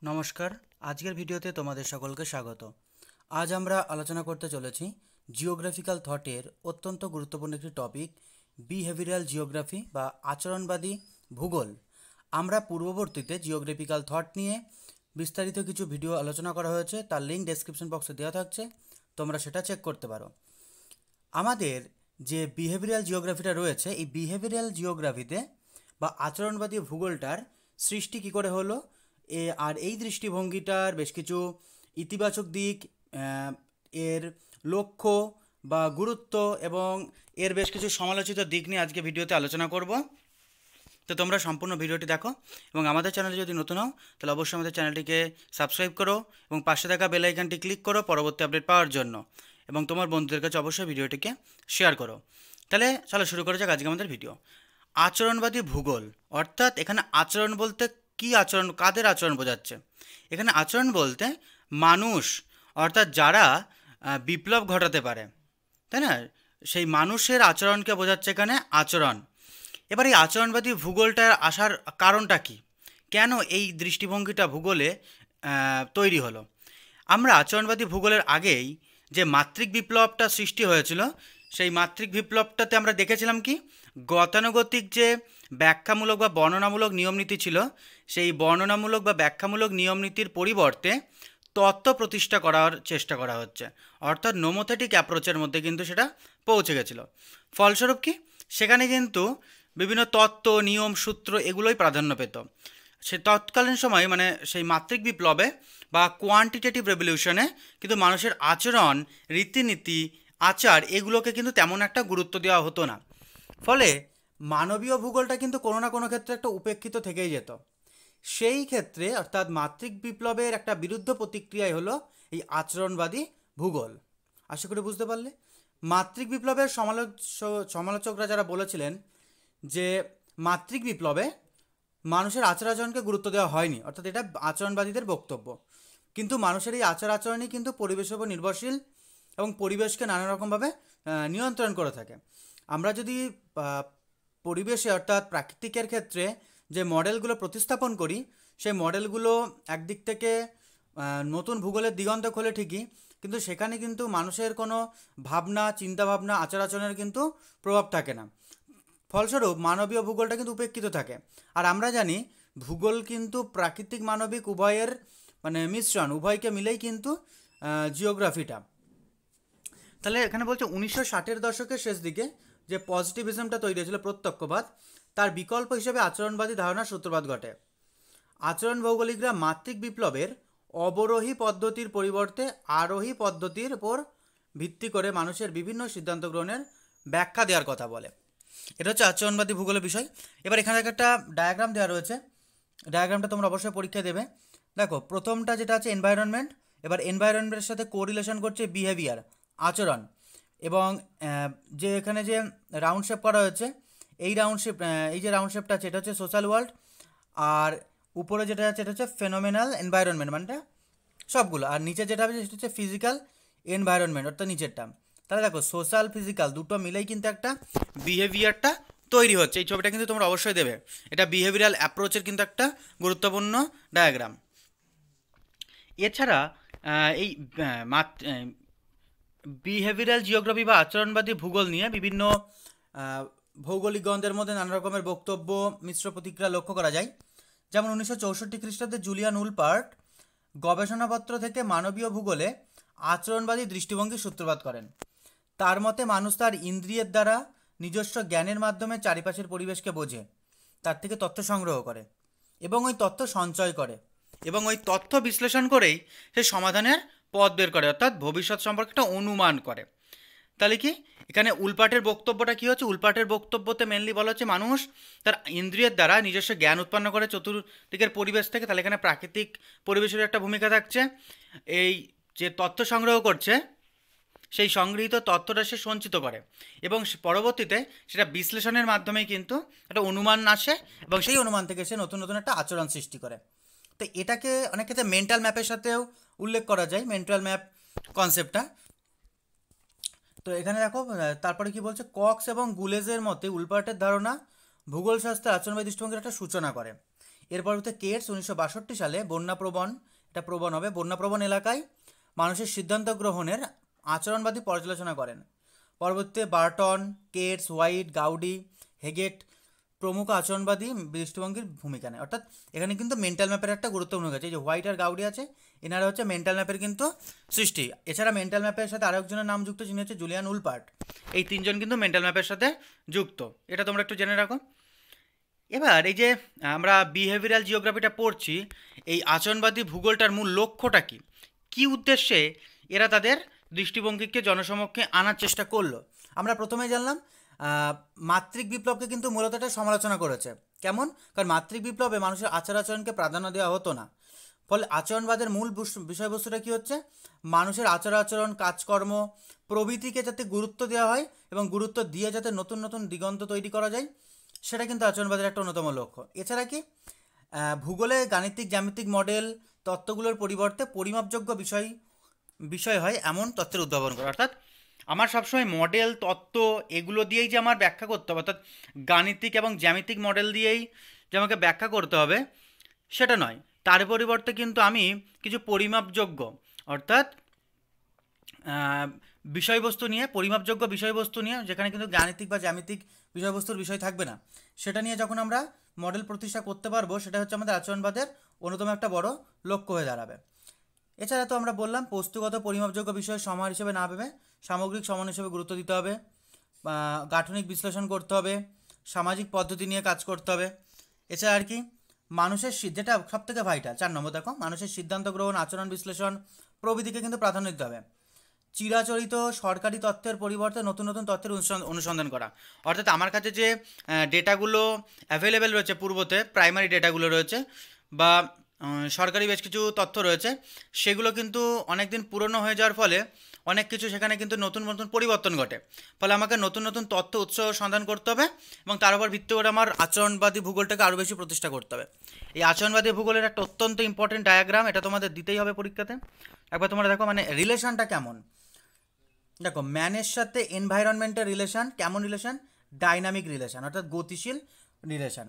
নমস্কার। আজকের ভিডিওতে তোমাদের সকলকে স্বাগত। আজ আমরা আলোচনা করতে চলেছি জিওগ্রাফিক্যাল থটের অত্যন্ত গুরুত্বপূর্ণ একটি টপিক, বিহেভিয়ারাল জিওগ্রাফি বা আচরণবাদী ভূগোল। আমরা পূর্ববর্তীতে জিওগ্রাফিক্যাল থট নিয়ে বিস্তারিত কিছু ভিডিও আলোচনা করা হয়েছে, তার লিঙ্ক ডেসক্রিপশন বক্সে দেওয়া থাকছে, তোমরা সেটা চেক করতে পারো। আমাদের যে বিহেভিয়ারাল জিওগ্রাফিটা রয়েছে, এই বিহেভিয়ারাল জিওগ্রাফিতে বা আচরণবাদী ভূগোলটার সৃষ্টি কী করে হলো, আর এই দৃষ্টিভঙ্গিটার বেশ কিছু ইতিবাচক দিক, এর লক্ষ্য বা গুরুত্ব এবং এর বেশ কিছু সমালোচিত দিক নিয়ে আজকে ভিডিওতে আলোচনা করব। তো তোমরা সম্পূর্ণ ভিডিওটি দেখো এবং আমাদের চ্যানেলে যদি নতুন হও তাহলে অবশ্যই আমাদের চ্যানেলটিকে সাবস্ক্রাইব করো এবং পাশে থাকা বেল আইকনটি ক্লিক করো পরবর্তী আপডেট পাওয়ার জন্য, এবং তোমার বন্ধুদের কাছে অবশ্যই ভিডিওটিকে শেয়ার করো। তাহলে চলো শুরু করা যাক আজকে আমাদের ভিডিও। আচরণবাদী ভূগোল অর্থাৎ এখানে আচরণ বলতে কি আচরণ, কাদের আচরণ বোঝাচ্ছে? এখানে আচরণ বলতে মানুষ, অর্থাৎ যারা বিপ্লব ঘটাতে পারে, তাই না, সেই মানুষের আচরণকে বোঝাচ্ছে এখানে আচরণ। এবার এই আচরণবাদী ভূগোলটার আসার কারণটা কি, কেন এই দৃষ্টিভঙ্গিটা ভূগোলে তৈরি হলো? আমরা আচরণবাদী ভূগোলের আগেই যে মাত্রিক বিপ্লবটা সৃষ্টি হয়েছিল, সেই মাত্রিক বিপ্লবটাতে আমরা দেখেছিলাম কি, গতানুগতিক যে ব্যাখ্যামূলক বা বর্ণনামূলক নিয়মনীতি ছিল, সেই বর্ণনামূলক বা ব্যাখ্যামূলক নিয়মনীতির পরিবর্তে তত্ত্ব প্রতিষ্ঠা করার চেষ্টা করা হচ্ছে, অর্থাৎ নোমোথেটিক অ্যাপ্রোচের মধ্যে কিন্তু সেটা পৌঁছে গেছিলো। ফলস্বরূপ কি, সেখানে কিন্তু বিভিন্ন তত্ত্ব, নিয়ম, সূত্র এগুলোই প্রাধান্য পেত। সে তৎকালীন সময় মানে সেই মাত্রিক বিপ্লবে বা কোয়ান্টিটেটিভ রেভলিউশনে কিন্তু মানুষের আচরণ, রীতিনীতি, আচার এগুলোকে কিন্তু তেমন একটা গুরুত্ব দেওয়া হতো না। ফলে মানবীয় ভূগোলটা কিন্তু কোনো না কোনো ক্ষেত্রে একটা উপেক্ষিত থেকেই যেত। সেই ক্ষেত্রে অর্থাৎ মাত্রিক বিপ্লবের একটা বিরুদ্ধ প্রতিক্রিয়াই হলো এই আচরণবাদী ভূগোল। আশা করি বুঝতে পারলে। মাত্রিক বিপ্লবের সমালোচকরা যারা বলেছিলেন যে মাত্রিক বিপ্লবে মানুষের আচার আচরণকে গুরুত্ব দেওয়া হয়নি, অর্থাৎ এটা আচরণবাদীদের বক্তব্য। কিন্তু মানুষের এই আচার আচরণই কিন্তু পরিবেশের উপর নির্ভরশীল এবং পরিবেশকে নানা রকমভাবে নিয়ন্ত্রণ করে থাকে। আমরা যদি পরিবেশে অর্থাৎ প্রাকৃতিকের ক্ষেত্রে যে মডেলগুলো প্রতিস্থাপন করি, সেই মডেলগুলো একদিক থেকে নতুন ভূগোলের দিগন্ত খোলে ঠিকই, কিন্তু সেখানে কিন্তু মানুষের কোনো ভাবনা, চিন্তাভাবনা, আচার আচরণের কিন্তু প্রভাব থাকে না। ফলস্বরূপ মানবীয় ভূগোলটা কিন্তু উপেক্ষিত থাকে। আর আমরা জানি ভূগোল কিন্তু প্রাকৃতিক মানবিক উভয়ের মানে মিশ্রণ, উভয়কে মিলেই কিন্তু জিওগ্রাফিটা। তাহলে এখানে বলছে 1960-এর দশকের শেষ দিকে যে পজিটিভিজমটা তৈরি হয়েছিল, প্রত্যক্ষবাদ, তার বিকল্প হিসেবে আচরণবাদী ধারণার সূত্রপাত ঘটে। আচরণ ভৌগোলিকরা মাত্রিক বিপ্লবের অবরোহী পদ্ধতির পরিবর্তে আরোহী পদ্ধতির উপর ভিত্তি করে মানুষের বিভিন্ন সিদ্ধান্ত গ্রহণের ব্যাখ্যা দেওয়ার কথা বলে। এটা হচ্ছে আচরণবাদী ভূগোলের বিষয়। এবার এখানে একটা ডায়াগ্রাম দেওয়া রয়েছে, ডায়াগ্রামটা তোমরা অবশ্যই পরীক্ষায় দেবে। দেখো, প্রথমটা যেটা আছে এনভায়রনমেন্ট। এবার এনভায়রনমেন্টের সাথে কোরিলেশন করছে বিহেভিয়ার, আচরণ। এবং যে এখানে যে রাউন্ড শেপ করা হয়েছে, এই রাউন্ড শেপ, এই যে রাউন্ড শেপটা আছে এটা হচ্ছে সোশ্যাল ওয়ার্ল্ড, আর উপরে যেটা আছে এটা হচ্ছে ফেনোমেনাল এনভায়রনমেন্ট, মানে সবগুলো, আর নিচে যেটা হবে সেটা হচ্ছে ফিজিক্যাল এনভায়রনমেন্ট, অর্থাৎ নিচেরটা। তাহলে দেখো সোশ্যাল ফিজিক্যাল দুটো মিলেই কিন্তু একটা বিহেভিয়ারটা তৈরি হচ্ছে। এই ছবিটা কিন্তু তোমরা অবশ্যই দেবে, এটা বিহেভিয়ারাল অ্যাপ্রোচের কিন্তু একটা গুরুত্বপূর্ণ ডায়াগ্রাম। এছাড়া এই বিহেভিয়ারাল জিওগ্রাফি বা আচরণবাদী ভূগোল নিয়ে বিভিন্ন ভৌগোলিক গ্রন্থের মধ্যে নানা রকমের বক্তব্য, মিশ্র প্রতিক্রিয়া লক্ষ্য করা যায়। যেমন 1964 খ্রিস্টাব্দে জুলিয়ান উলপার্ট গবেষণাপত্র থেকে মানবীয় ভূগোলে আচরণবাদী দৃষ্টিভঙ্গির সূত্রপাত করেন। তার মতে মানুষ তার ইন্দ্রিয়ের দ্বারা নিজস্ব জ্ঞানের মাধ্যমে চারিপাশের পরিবেশকে বোঝে, তার থেকে তথ্য সংগ্রহ করে এবং ওই তথ্য সঞ্চয় করে এবং ওই তথ্য বিশ্লেষণ করেই সে সমাধানের পথ বের করে, অর্থাৎ ভবিষ্যৎ সম্পর্কে একটা অনুমান করে। তাহলে কি এখানে উলপাটের বক্তব্যটা কী হচ্ছে? উলপাটের বক্তব্যতে মেনলি বলা হচ্ছে মানুষ তার ইন্দ্রিয়ের দ্বারা নিজস্ব জ্ঞান উৎপন্ন করে চতুর্দিকের পরিবেশ থেকে। তাহলে এখানে প্রাকৃতিক পরিবেশের একটা ভূমিকা থাকছে। এই যে তথ্য সংগ্রহ করছে, সেই সংগৃহীত তথ্যটা সে সঞ্চিত করে এবং পরবর্তীতে সেটা বিশ্লেষণের মাধ্যমেই কিন্তু একটা অনুমান আসে এবং সেই অনুমান থেকে সে নতুন নতুন একটা আচরণ সৃষ্টি করে। তো এটাকে অনেক ক্ষেত্রে মেন্টাল ম্যাপের সাথেও উল্লেখ করা যায়, মেন্টাল ম্যাপ কনসেপ্টটা। তো এখানে দেখো তারপরে কি বলছে, কক্স এবং গুলেজের মতে উলপার্টের ধারণা ভূগোল শাস্ত্রের আচরণবাদী দৃষ্টিভঙ্গির একটা সূচনা করে এরপর হচ্ছে কেটস 1962 সালে বন্যাপ্রবণ, এটা প্রবণ হবে, বন্যাপ্রবণ এলাকায় মানুষের সিদ্ধান্ত গ্রহণের আচরণবাদী পর্যালোচনা করেন। পরবর্তীতে বার্টন, কেটস, হোয়াইট, গাউডি, হেগেট প্রমুখ আচরণবাদী দৃষ্টিভঙ্গির ভূমিকা নেয়। অর্থাৎ এখানে কিন্তু মেন্টাল ম্যাপের একটা গুরুত্বপূর্ণ আছে। এই যে হোয়াইট আর গাউডি আছে, এনারা হচ্ছে মেন্টাল ম্যাপের কিন্তু সৃষ্টি। এছাড়া মেন্টাল ম্যাপের সাথে আরেকজনের নাম যুক্ত, যিনি হচ্ছে জুলিয়ান উলপার্ট। এই তিনজন কিন্তু মেন্টাল ম্যাপের সাথে যুক্ত, এটা তোমরা একটু জেনে রাখো। এবার এই যে আমরা বিহেভিয়ারাল জিওগ্রাফিটা পড়ছি, এই আচরণবাদী ভূগোলটার মূল লক্ষ্যটা কী, কী উদ্দেশ্যে এরা তাদের দৃষ্টিভঙ্গিকে জনসমক্ষে আনার চেষ্টা করলো। আমরা প্রথমে জানলাম মাতৃক বিপ্লবকে কিন্তু মূলত এটা সমালোচনা করেছে। কেমন? কারণ মাতৃক বিপ্লবে মানুষের আচার আচরণকে প্রাধান্য দেওয়া হতো না। ফলে আচরণবাদের মূল বিষয়বস্তুটা কী হচ্ছে, মানুষের আচার আচরণ, কাজকর্ম প্রভৃতিকে যাতে গুরুত্ব দেওয়া হয় এবং গুরুত্ব দিয়ে যাতে নতুন নতুন দিগন্ত তৈরি করা যায়, সেটা কিন্তু আচরণবাদের একটা অন্যতম লক্ষ্য। এছাড়া কি ভূগোলে গাণিতিক জ্যামিতিক মডেল তত্ত্বগুলোর পরিবর্তে পরিমাপযোগ্য বিষয় হয় এমন তত্ত্বের উদ্ভাবন করা। অর্থাৎ আমার সবসময় মডেল, তত্ত্ব এগুলো দিয়েই যে আমার ব্যাখ্যা করতে হবে, অর্থাৎ গাণিতিক এবং জ্যামিতিক মডেল দিয়েই যে আমাকে ব্যাখ্যা করতে হবে সেটা নয়। তার পরিবর্তে কিন্তু আমি কিছু পরিমাপযোগ্য, অর্থাৎ বিষয়বস্তু নিয়ে, পরিমাপযোগ্য বিষয়বস্তু নিয়ে, যেখানে কিন্তু গাণিতিক বা জ্যামিতিক বিষয়বস্তুর বিষয় থাকবে না, সেটা নিয়ে যখন আমরা মডেল প্রতিষ্ঠা করতে পারবো, সেটা হচ্ছে আমাদের আচরণবাদের অন্যতম একটা বড় লক্ষ্য হয়ে দাঁড়াবে। এছাড়া তো আমরা বললাম বস্তুগত পরিমাপযোগ্য বিষয় সমাহার হিসেবে না ভেবে সামগ্রিক সমান হিসেবে গুরুত্ব দিতে হবে, গাঠনিক বিশ্লেষণ করতে হবে, সামাজিক পদ্ধতি নিয়ে কাজ করতে হবে। এছাড়া আর কি মানুষের যেটা সবথেকে ভাইটাল, 4 নম্বর দেখো, মানুষের সিদ্ধান্ত গ্রহণ, আচরণ বিশ্লেষণ প্রভৃতিকে কিন্তু প্রাধান্য দিতে হবে। চিরাচরিত সরকারি তথ্যের পরিবর্তে নতুন নতুন তথ্যের অনুসন্ধান করা। অর্থাৎ আমার কাছে যে ডেটাগুলো অ্যাভেলেবেল রয়েছে, পূর্বতে প্রাইমারি ডেটাগুলো রয়েছে বা সরকারি বেশ কিছু তথ্য রয়েছে, সেগুলো কিন্তু অনেক দিন পুরনো হয়ে যাওয়ার ফলে অনেক কিছু সেখানে কিন্তু নতুন নতুন পরিবর্তন ঘটে। ফলে আমাকে নতুন নতুন তথ্য উৎস সন্ধান করতে হবে এবং তার উপর ভিত্তি করে আমার আচরণবাদী ভূগোলটাকে আরও বেশি প্রতিষ্ঠা করতে হবে। এই আচরণবাদী ভূগোলের একটা অত্যন্ত ইম্পর্টেন্ট ডায়াগ্রাম, এটা তোমাদের দিতেই হবে পরীক্ষাতে। একবার তোমরা দেখো, মানে রিলেশনটা কেমন। দেখো, ম্যানের সাথে এনভায়রনমেন্টের রিলেশন কেমন রিলেশন? ডাইনামিক রিলেশন, অর্থাৎ গতিশীল রিলেশন।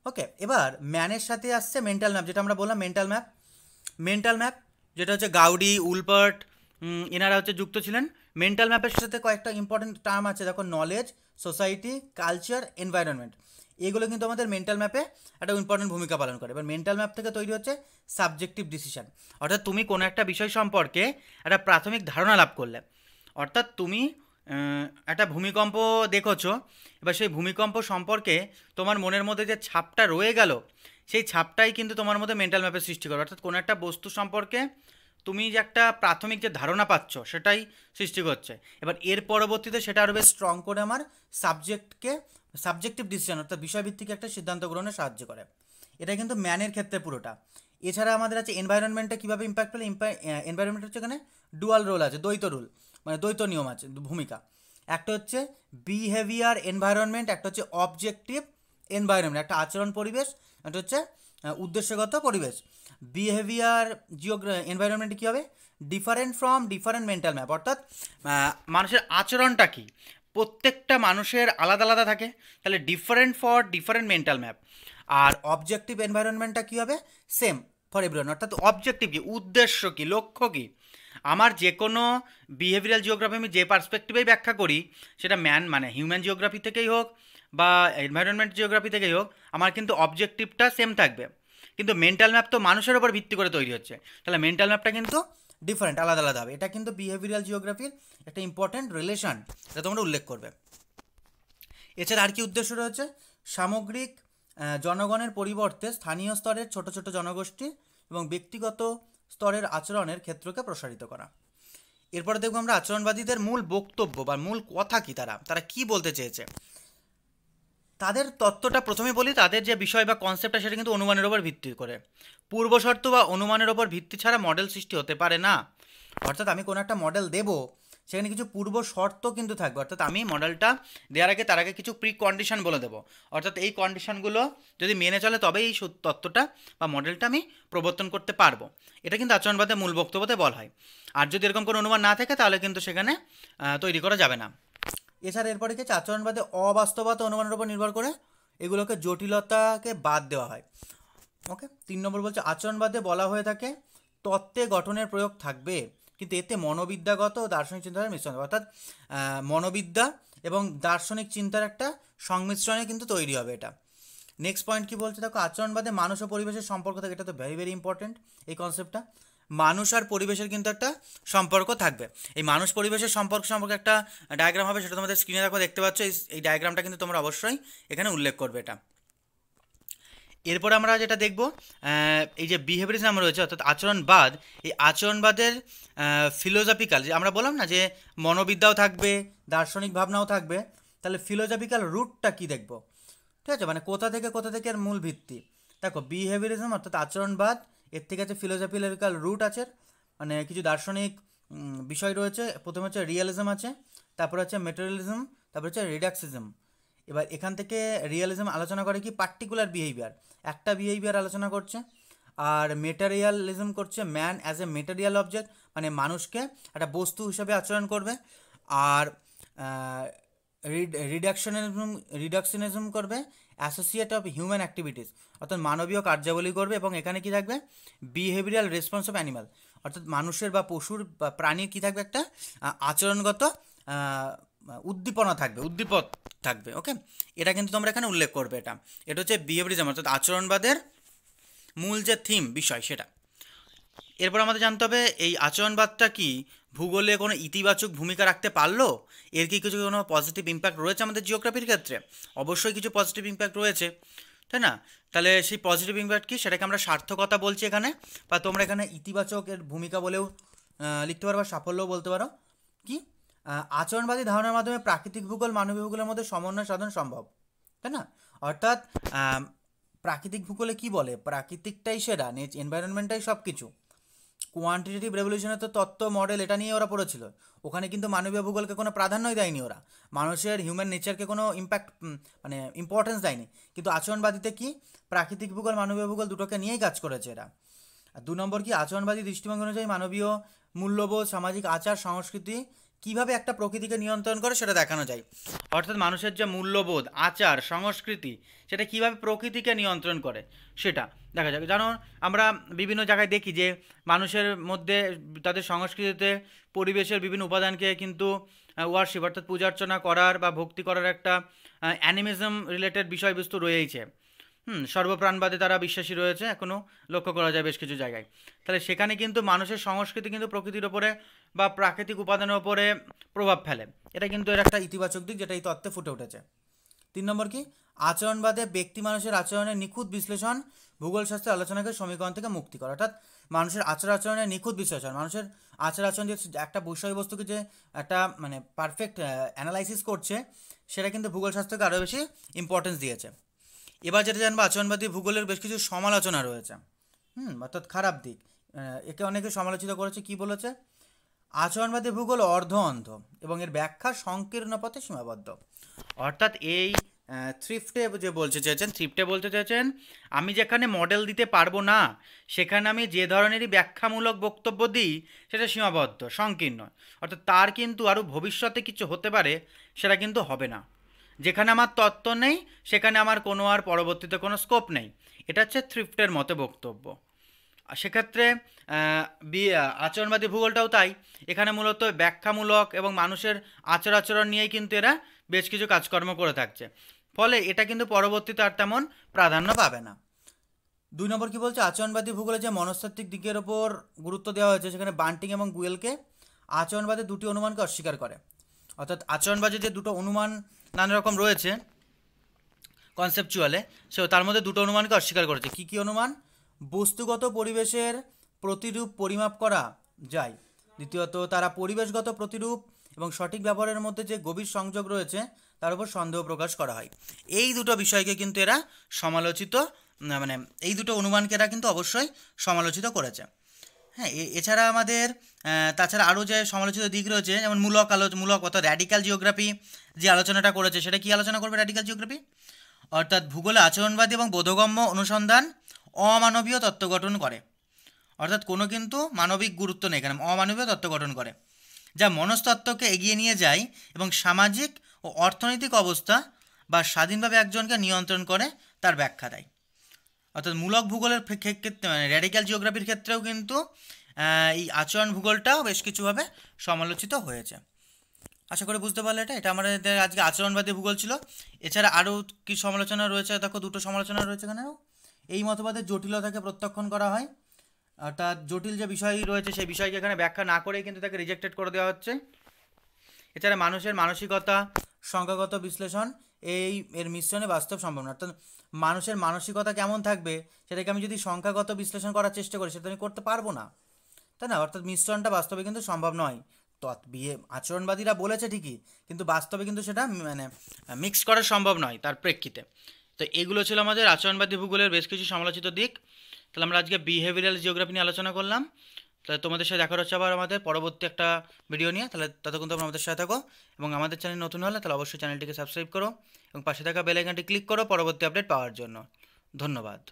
ওকে, এবার ম্যানের সাথে আসছে মেন্টাল ম্যাপ, যেটা আমরা বললাম মেন্টাল ম্যাপ যেটা হচ্ছে গাউডি, উলপার্ট এনারা হচ্ছে যুক্ত ছিলেন। মেন্টাল ম্যাপের সাথে কয়েকটা ইম্পর্টেন্ট টার্ম আছে, দেখো, নলেজ, সোসাইটি, কালচার, এনভায়রনমেন্ট, এগুলো কিন্তু আমাদের মেন্টাল ম্যাপে একটা ইম্পর্টেন্ট ভূমিকা পালন করে। এবার মেন্টাল ম্যাপ থেকে তৈরি হচ্ছে সাবজেক্টিভ ডিসিশন, অর্থাৎ তুমি কোনো একটা বিষয় সম্পর্কে একটা প্রাথমিক ধারণা লাভ করলে, অর্থাৎ তুমি একটা ভূমিকম্প দেখেছো, এবার সেই ভূমিকম্প সম্পর্কে তোমার মনের মধ্যে যে ছাপটা রয়ে গেল, সেই ছাপটাই কিন্তু তোমার মধ্যে মেন্টাল ম্যাপের সৃষ্টি করে। অর্থাৎ কোনো একটা বস্তু সম্পর্কে তুমি যে একটা প্রাথমিক যে ধারণা পাচ্ছ, সেটাই সৃষ্টি করছে। এবার এর পরবর্তীতে সেটা আরও বেশ স্ট্রং করে আমার সাবজেক্টিভ ডিসিশন, অর্থাৎ বিষয়ভিত্তিক একটা সিদ্ধান্ত গ্রহণে সাহায্য করে। এটা কিন্তু ম্যানের ক্ষেত্রে পুরোটা। এছাড়া আমাদের আছে এনভায়রনমেন্টে কীভাবে ইম্প্যাক্ট ফেলে। এনভায়রনমেন্ট হচ্ছে এখানে ডুয়াল রোল আছে, দ্বৈত রুল, মানে দ্বৈত নিয়ম আছে, ভূমিকা। একটা হচ্ছে বিহেভিয়ার এনভায়রনমেন্ট, একটা হচ্ছে অবজেক্টিভ এনভায়রনমেন্ট, একটা আচরণ পরিবেশ, একটা হচ্ছে উদ্দেশ্যগত পরিবেশ। বিহেভিয়ার এনভায়রনমেন্ট কী হবে? ডিফারেন্ট মেন্টাল ম্যাপ, অর্থাৎ মানুষের আচরণটা কী প্রত্যেকটা মানুষের আলাদা আলাদা থাকে, তাহলে ডিফারেন্ট মেন্টাল ম্যাপ। আর অবজেক্টিভ এনভায়রনমেন্টটা কী হবে? সেম ফর এভরিওয়ান, অর্থাৎ অবজেক্টিভ কী, উদ্দেশ্য কী, লক্ষ্য কী। আমার যে কোনো বিহেভিয়ারাল জিওগ্রাফি আমি যে পার্সপেক্টিভেই ব্যাখ্যা করি, সেটা মানে হিউম্যান জিওগ্রাফি থেকেই হোক বা এনভায়রনমেন্ট জিওগ্রাফি থেকেই হোক, আমার কিন্তু অবজেক্টিভটা সেম থাকবে। কিন্তু মেন্টাল ম্যাপ তো মানুষের ওপর ভিত্তি করে তৈরি হচ্ছে, তাহলে মেন্টাল ম্যাপটা কিন্তু ডিফারেন্ট, আলাদা আলাদা হবে। এটা কিন্তু বিহেভিয়ারাল জিওগ্রাফির একটা ইম্পর্টেন্ট রিলেশন, এটা তোমরা উল্লেখ করবে। এছাড়া আর কি উদ্দেশ্য রয়েছে? সামগ্রিক জনগণের পরিবর্তে স্থানীয় স্তরের ছোট ছোট জনগোষ্ঠী এবং ব্যক্তিগত স্তরের আচরণের ক্ষেত্রকে প্রসারিত করা। এরপরে দেখব আমরা আচরণবাদীদের মূল বক্তব্য বা মূল কথা কি, তারা কি বলতে চেয়েছে। তাদের তত্ত্বটা প্রথমে বলি, তাদের যে বিষয় বা কনসেপ্টটা সেটা কিন্তু অনুমানের ওপর ভিত্তি করে। পূর্বশর্ত বা অনুমানের ওপর ভিত্তি ছাড়া মডেল সৃষ্টি হতে পারে না। অর্থাৎ আমি কোনো একটা মডেল দেবো, সেখানে কিছু পূর্ব শর্ত কিন্তু থাকবে। অর্থাৎ আমি মডেলটা দেওয়ার আগে তার আগে কিছু প্রি কন্ডিশন বলে দেবো, অর্থাৎ এই কন্ডিশনগুলো যদি মেনে চলে তবেই এই তত্ত্বটা বা মডেলটা আমি প্রবর্তন করতে পারবো। এটা কিন্তু আচরণবাদের মূল বক্তব্যতে বলা হয়। আর যদি এরকম কোনো অনুমান না থাকে তাহলে কিন্তু সেখানে তৈরি করা যাবে না। এছাড়া এরপরে কিছু আচরণবাদে অবাস্তবতা অনুমানের উপর নির্ভর করে এগুলোকে জটিলতাকে বাদ দেওয়া হয়। ওকে। 3 নম্বর বলছে আচরণবাদে বলা হয়ে থাকে তত্ত্বে গঠনের প্রয়োগ থাকবে, কিন্তু এতে মনোবিদ্যাগত ও দার্শনিক চিন্তার মিশ্রণ, অর্থাৎ মনোবিদ্যা এবং দার্শনিক চিন্তার একটা সংমিশ্রণে কিন্তু তৈরি হবে এটা। নেক্সট পয়েন্ট কি বলছে দেখো, আচরণবাদে মানুষ ও পরিবেশের সম্পর্ক থাকে, এটা তো ভেরি ভেরি ইম্পর্টেন্ট এই কনসেপ্টটা। মানুষ আর পরিবেশের কিন্তু একটা সম্পর্ক থাকবে। এই মানুষ পরিবেশের সম্পর্কে একটা ডায়াগ্রাম হবে, সেটা তোমাদের স্ক্রিনে দেখো দেখতে পাচ্ছ। এই ডায়াগ্রামটা কিন্তু তোমরা অবশ্যই এখানে উল্লেখ করবে এটা। এরপর আমরা যেটা দেখব, এই যে বিহেভিয়ারিজম রয়েছে অর্থাৎ আচরণবাদ, এই আচরণবাদের ফিলোজফিক্যাল, যে আমরা বললাম না যে মনোবিদ্যাও থাকবে, দার্শনিক ভাবনাও থাকবে, তাহলে ফিলোজফিক্যাল রুটটা কি দেখব, ঠিক আছে, মানে কোথা থেকে এর মূল ভিত্তি। দেখো বিহেভিয়ারিজম অর্থাৎ আচরণবাদ, এর থেকে আছে ফিলোজফিক্যাল রুট আছে, মানে কিছু দার্শনিক বিষয় রয়েছে। প্রথমে হচ্ছে রিয়েলিজম আছে, তারপর হচ্ছে মেটেরিয়ালিজম, তারপর হচ্ছে রিডাক্সিজম। এবার এখান থেকে রিয়েলিজম আলোচনা করে কি পার্টিকুলার বিহেভিয়ার, একটা বিহেভিয়ার আলোচনা করছে। আর মেটেরিয়ালিজম করছে man as a material object, মানে মানুষকে একটা বস্তু হিসেবে আচরণ করবে। আর রিডাকশনিজম করবে অ্যাসোসিয়েট অফ হিউম্যান অ্যাক্টিভিটিস, অর্থাৎ মানবীয় কার্যাবলী করবে। এবং এখানে কি থাকবে বিহেভিয়ারাল রেসপন্স অফ অ্যানিমাল, অর্থাৎ মানুষের বা পশুর বা প্রাণীর কী থাকবে একটা আচরণগত উদ্দীপনা থাকবে, উদ্দীপক থাকবে। ওকে, এটা কিন্তু তোমরা এখানে উল্লেখ করবে। এটা হচ্ছে বিহেভিয়ারিজম অর্থাৎ আচরণবাদের মূল যে থিম বিষয় সেটা। এরপর আমাদের জানতে হবে এই আচরণবাদটা কি ভূগোলে কোনো ইতিবাচক ভূমিকা রাখতে পারলো, এর কি কিছু কোনো পজিটিভ ইম্প্যাক্ট রয়েছে আমাদের জিওগ্রাফির ক্ষেত্রে? অবশ্যই কিছু পজিটিভ ইম্প্যাক্ট রয়েছে, তাই না? তাহলে সেই পজিটিভ ইম্প্যাক্ট কি, সেটাকে আমরা সার্থকতা বলছি এখানে, বা তোমরা এখানে ইতিবাচকের ভূমিকা বলেও লিখতে পারো বা সাফল্যও বলতে পারো। কি আচরণবাদী ধারণার মাধ্যমে প্রাকৃতিক ভূগোল মানবীয় ভূগোলের মধ্যে সমন্বয় সাধন সম্ভব, তাই না? অর্থাৎ প্রাকৃতিক ভূগোলে কি বলে, প্রাকৃতিকটাই সেরা, এনভায়রনমেন্টটাই সব কিছু। কোয়ান্টিটেটিভ রেভলিউশনের তো তত্ত্ব মডেল এটা নিয়ে ওরা পড়েছিল, ওখানে কিন্তু মানবীয় ভূগোলকে কোনো প্রাধান্যই দেয়নি ওরা, মানুষের হিউম্যান নেচারকে কোনো মানে ইম্পর্টেন্স দেয়নি। কিন্তু আচরণবাদীতে কি প্রাকৃতিক ভূগোল মানবীয় ভূগোল দুটোকে নিয়েই কাজ করেছে এরা। আর 2 নম্বর কি আচরণবাদী দৃষ্টিভঙ্গি অনুযায়ী মানবীয় মূল্যবোধ সামাজিক আচার সংস্কৃতি কিভাবে একটা প্রকৃতিকে নিয়ন্ত্রণ করে সেটা দেখানো যায়। অর্থাৎ মানুষের যে মূল্যবোধ আচার সংস্কৃতি সেটা কিভাবে প্রকৃতিকে নিয়ন্ত্রণ করে সেটা দেখা যাবে। জানো আমরা বিভিন্ন জায়গায় দেখি যে মানুষের মধ্যে তাদের সংস্কৃতিতে পরিবেশের বিভিন্ন উপাদানকে কিন্তু ওয়ার্শিপ অর্থাৎ পূজা অর্চনা করার বা ভক্তি করার একটা অ্যানিমিজম রিলেটেড বিষয়বস্তু রয়েইছে। সর্বপ্রাণবাদে তারা বিশ্বাসী রয়েছে, এখনও লক্ষ্য করা যায় বেশ কিছু জায়গায়। তাহলে সেখানে কিন্তু মানুষের সংস্কৃতি কিন্তু প্রকৃতির ওপরে বা প্রাকৃতিক উপাদানের ওপরে প্রভাব ফেলে, এটা কিন্তু এর একটা ইতিবাচক দিক যেটা এই তত্ত্বে ফুটে উঠেছে। 3 নম্বর কি আচরণবাদে ব্যক্তি মানুষের আচরণের নিখুঁত বিশ্লেষণ ভূগোল শাস্ত্রের আলোচনাকে সমীকরণ থেকে মুক্তি করা, অর্থাৎ মানুষের আচরণের নিখুঁত বিশ্লেষণ, মানুষের আচরণ যে একটা বিষয়বস্তুকে যে একটা মানে পারফেক্ট অ্যানালাইসিস করছে সেটা কিন্তু ভূগোল শাস্ত্রকে আরও বেশি ইম্পর্টেন্স দিয়েছে। এবার যেটা জানবো আচরণবাদী ভূগোলের বেশ কিছু সমালোচনা রয়েছে, অর্থাৎ খারাপ দিক, একে অনেকে সমালোচিত করেছে। কি বলেছে, আচরণবাদী ভূগোল অর্ধ অন্ধ এবং এর ব্যাখ্যা সংকীর্ণ পথে সীমাবদ্ধ। অর্থাৎ এই থ্রিফটে যে বলতে চেয়েছেন আমি যেখানে মডেল দিতে পারবো না সেখানে আমি যে ধরনেরই ব্যাখ্যামূলক বক্তব্য দিই সেটা সীমাবদ্ধ সংকীর্ণ, অর্থাৎ তার কিন্তু আরও ভবিষ্যতে কিছু হতে পারে, সেটা কিন্তু হবে না। যেখানে আমার তত্ত্ব নেই সেখানে আমার কোনো আর পরবর্তীতে কোনো স্কোপ নেই, এটা হচ্ছে থ্রিফটের মতে বক্তব্য। সেক্ষেত্রে আচরণবাদী ভূগোলটাও তাই, এখানে মূলত ব্যাখ্যামূলক এবং মানুষের আচরণ নিয়েই কিন্তু এরা বেশ কিছু কাজকর্ম করে থাকছে, ফলে এটা কিন্তু পরবর্তীতে আর তেমন প্রাধান্য পাবে না। 2 নম্বর কি বলছে, আচরণবাদী ভূগোলে যে মনস্তাত্ত্বিক দিকের ওপর গুরুত্ব দেওয়া হয়েছে সেখানে বান্টিং এবং গুয়েলকে আচরণবাদী দুটি অনুমানকে অস্বীকার করে। অর্থাৎ আচরণবাদী যে দুটো অনুমান নানা রকম রয়েছে কনসেপচুয়ালে, তার মধ্যে দুটো অনুমানকে অস্বীকার করেছে। কি কি অনুমান, বস্তুগত পরিবেশের প্রতিরূপ পরিমাপ করা যায়, দ্বিতীয়ত তারা পরিবেশগত প্রতিরূপ এবং সঠিক ব্যবহারের মধ্যে যে গভীর সংযোগ রয়েছে তার উপর সন্দেহ প্রকাশ করা হয়। এই দুটো বিষয়কে কিন্তু এরা সমালোচিত, মানে এই দুটো অনুমানকে এরা কিন্তু অবশ্যই সমালোচিত করেছে। হ্যাঁ, এছাড়া আমাদের তাছাড়া আরও যে সমালোচিত দিক রয়েছে, যেমন মূলক অর্থাৎ র্যাডিক্যাল জিওগ্রাফি যে আলোচনাটা করেছে সেটা কি আলোচনা করবে র্যাডিক্যাল জিওগ্রাফি, অর্থাৎ ভূগোলে আচরণবাদী এবং বোধগম্য অনুসন্ধান অমানবীয় তত্ত্ব গঠন করে, অর্থাৎ কোনো কিন্তু মানবিক গুরুত্ব নেই এখানে, অমানবীয় তত্ত্ব গঠন করে যা মনস্তত্ত্বকে এগিয়ে নিয়ে যায় এবং সামাজিক ও অর্থনৈতিক অবস্থা বা স্বাধীনভাবে একজনকে নিয়ন্ত্রণ করে তার ব্যাখ্যা দেয়। অর্থাৎ মূলক ভূগোলের ক্ষেত্রে মানে র্যাডিক্যাল জিওগ্রাফির ক্ষেত্রেও কিন্তু এই আচরণ ভূগোলটাও বেশ কিছুভাবে সমালোচিত হয়েছে। আশা করি বুঝতে পারলে এটা আমাদের আজকে আচরণবাদী ভূগোল ছিল। এছাড়া আরও কি সমালোচনা রয়েছে, দেখো দুটো সমালোচনা রয়েছে এখানেও। এই মতবাদের জটিলতাকে প্রত্যাখ্যান করা হয়, অর্থাৎ জটিল যে বিষয় রয়েছে সেই বিষয়কে এখানে ব্যাখ্যা না করেই কিন্তু তাকে রিজেক্টেড করে দেওয়া হচ্ছে। এছাড়া মানুষের মানসিকতা, সংখ্যাগত বিশ্লেষণ এর মিশ্রণে বাস্তব সম্ভব না। অর্থাৎ মানুষের মানসিকতা কেমন থাকবে সেটাকে আমি যদি সংখ্যাগত বিশ্লেষণ করার চেষ্টা করি সেটা আমি করতে পারবো না, তাই না? অর্থাৎ মিশ্রণটা বাস্তবে কিন্তু সম্ভব নয়। আচরণবাদীরা বলেছে ঠিকই, কিন্তু বাস্তবে কিন্তু সেটা মানে মিক্স করা সম্ভব নয় তার প্রেক্ষিতে। তো এগুলো ছিল আমাদের আচরণবাদী ভূগোলের বেশ কিছু সমালোচিত দিক। তাহলে আমরা আজকে বিহেভিয়ারাল জিওগ্রাফি নিয়ে আলোচনা করলাম। তাহলে তোমাদের সাথে দেখা হচ্ছে আবার আমাদের পরবর্তী একটা ভিডিও নিয়ে। তাহলে ততক্ষণ তোমরা আমাদের সাথে থাকো, এবং আমাদের চ্যানেল নতুন হলে তাহলে অবশ্যই চ্যানেলটিকে সাবস্ক্রাইব করো এবং পাশে থাকা বেল আইকনটি ক্লিক করো পরবর্তী আপডেট পাওয়ার জন্য। ধন্যবাদ।